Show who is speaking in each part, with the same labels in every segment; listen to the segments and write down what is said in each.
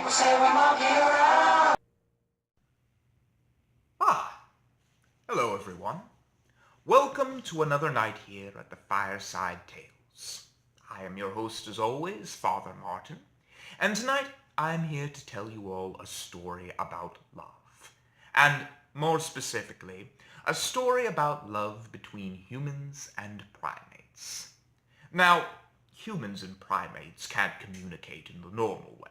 Speaker 1: People say we're monkey around.
Speaker 2: Hello everyone. Welcome to another night here at the Fireside Tales. I am your host as always, Father Martin, and tonight I am here to tell you all a story about love. And more specifically, a story about love between humans and primates. Now, humans and primates can't communicate in the normal way.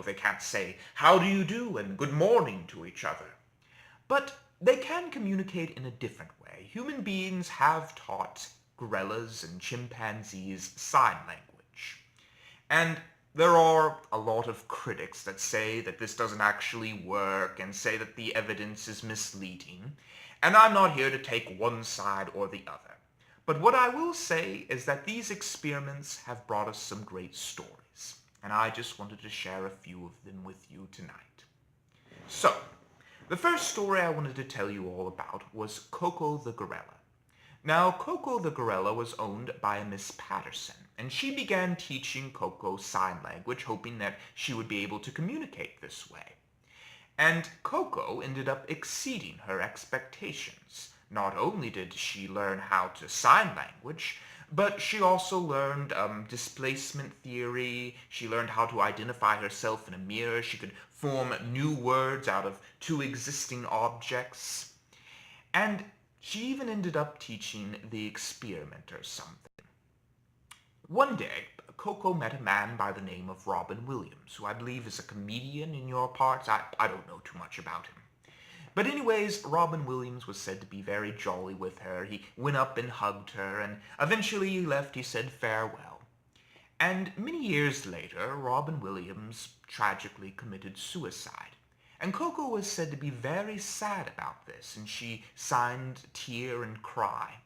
Speaker 2: They can't say, "How do you do?" and "Good morning" to each other. But they can communicate in a different way. Human beings have taught gorillas and chimpanzees sign language. And there are a lot of critics that say that this doesn't actually work and say that the evidence is misleading. And I'm not here to take one side or the other. But what I will say is that these experiments have brought us some great stories. And I just wanted to share a few of them with you tonight. So, the first story I wanted to tell you all about was Koko the gorilla. Now, Koko the gorilla was owned by a Miss Patterson, and she began teaching Koko sign language, hoping that she would be able to communicate this way. And Koko ended up exceeding her expectations. Not only did she learn how to sign language, but she also learned displacement theory. She learned how to identify herself in a mirror. She could form new words out of two existing objects. And she even ended up teaching the experimenter something. One day, Koko met a man by the name of Robin Williams, who I believe is a comedian in your parts. I don't know too much about him. But anyways, Robin Williams was said to be very jolly with her. He went up and hugged her, and eventually he left. He said farewell. And many years later, Robin Williams tragically committed suicide. And Koko was said to be very sad about this, and she signed tear and cry.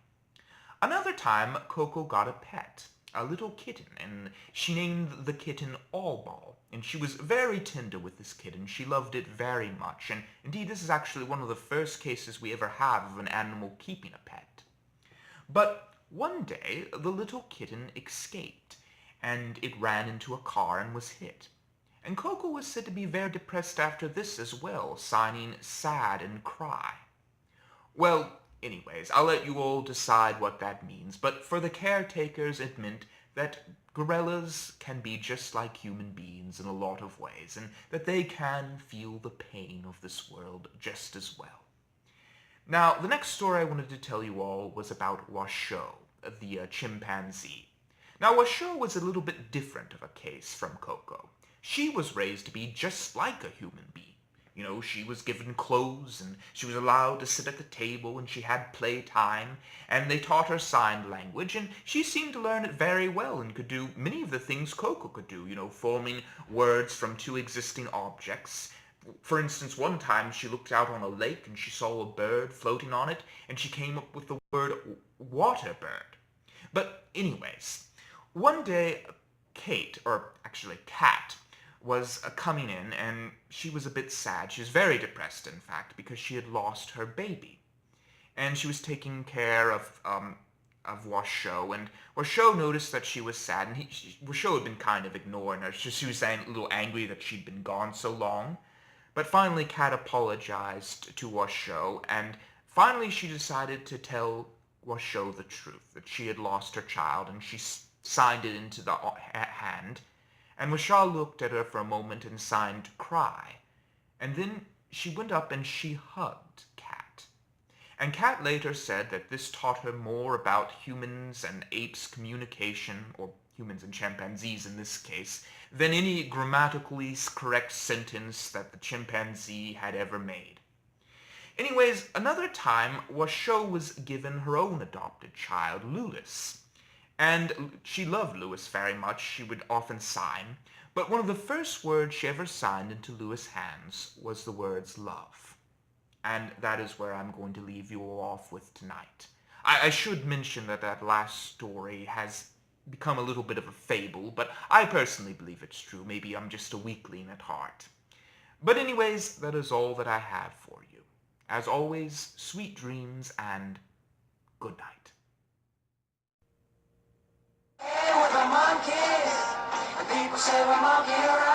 Speaker 2: Another time, Koko got a pet, a little kitten, and she named the kitten All Ball. And she was very tender with this kitten. She loved it very much. And indeed, this is actually one of the first cases we ever have of an animal keeping a pet. But one day, the little kitten escaped, and it ran into a car and was hit. And Koko was said to be very depressed after this as well, signing sad and cry. Well, anyways, I'll let you all decide what that means, but for the caretakers, it meant that gorillas can be just like human beings in a lot of ways, and that they can feel the pain of this world just as well. Now, the next story I wanted to tell you all was about Washoe, the chimpanzee. Now, Washoe was a little bit different of a case from Koko. She was raised to be just like a human being. She was given clothes, and she was allowed to sit at the table, and she had playtime, and they taught her sign language, and she seemed to learn it very well and could do many of the things Koko could do, forming words from two existing objects. For instance, one time she looked out on a lake and she saw a bird floating on it, and she came up with the word water bird. But anyways, one day Cat, was coming in, and she was a bit sad. She was very depressed, in fact, because she had lost her baby. And she was taking care of Washoe, and Washoe noticed that she was sad, and Washoe had been kind of ignoring her. She was saying a little angry that she'd been gone so long. But finally, Cat apologized to Washoe, and finally she decided to tell Washoe the truth, that she had lost her child, and she signed it into the hand. And Washoe looked at her for a moment and signed cry. And then she went up and she hugged Cat. And Cat later said that this taught her more about humans and apes' communication, or humans and chimpanzees in this case, than any grammatically correct sentence that the chimpanzee had ever made. Anyways, another time, Washoe was given her own adopted child, Lewis. And she loved Lewis very much. She would often sign. But one of the first words she ever signed into Lewis' hands was the words love. And that is where I'm going to leave you all off with tonight. I should mention that that last story has become a little bit of a fable, but I personally believe it's true. Maybe I'm just a weakling at heart. But anyways, that is all that I have for you. As always, sweet dreams and good night.
Speaker 1: Hey, we're the monkeys. The people say we're monkey around.